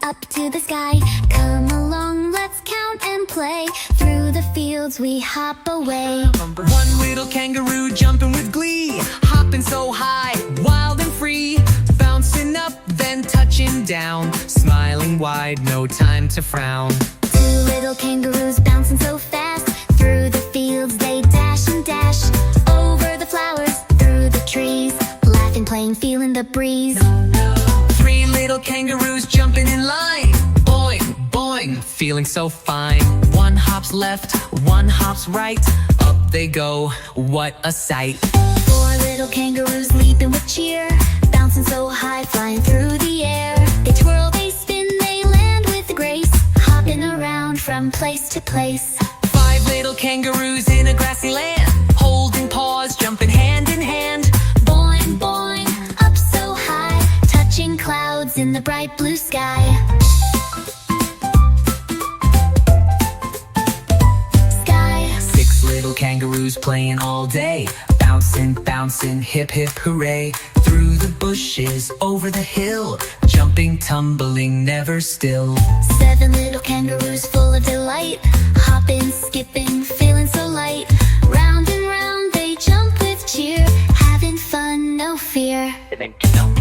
up to the sky. Come along, let's count and play. Through the fields we hop away. One little kangaroo jumping with glee, hopping so high, wild and free, bouncing up, then touching down, smiling wide, no time to frown. Two little kangaroos bouncing so fast. Through the fields they dash and dash. Over the flowers, through the trees, laughing, playing, feeling the breeze. Three little kangaroos jumping in line, boing, boing, feeling so fine. One hops left, one hops right, up they go, what a sight. Four little kangaroos leaping with cheer, bouncing so high, flying through the air. They twirl, they spin, they land with grace, hopping around from place to place. Five little kangaroos in a grassy land, holding paws, jumping hand in hand. Boing, boing, up so high, touching clouds in the bright blue sky. Six little kangaroos playing all day, bouncing, bouncing, hip hip hooray. Through the bushes, over the hill, jumping, tumbling, never still. Seven little kangaroos full of delight, hopping, skipping, feeling so light. Round and round they jump with cheer, having fun, no fear.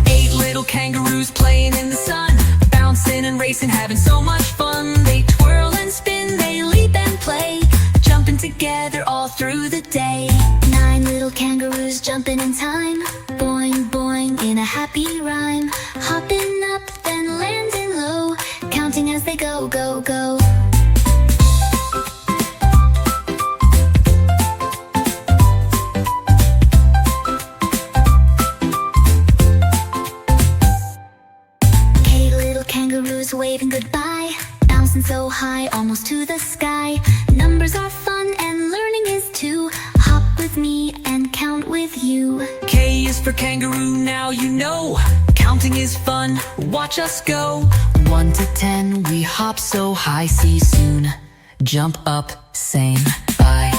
Eight little kangaroos playing in the sun, bouncing and racing, having so much fun. They twirl and spin, they leap and play, jumping together all through the day. Nine little kangaroos jumping in time, boing, boing, in a happy rhyme. Hopping up, then landing low, counting as they go, go, go. Eight little kangaroos waving goodbye, bouncing so high, almost to the sky. Numbers are fun and learning is too. Hop with me and count with you. K is for kangaroo, now you know. Counting is fun, watch us go. 1 to 10, we hop so high, see soon. Jump up, same, bye.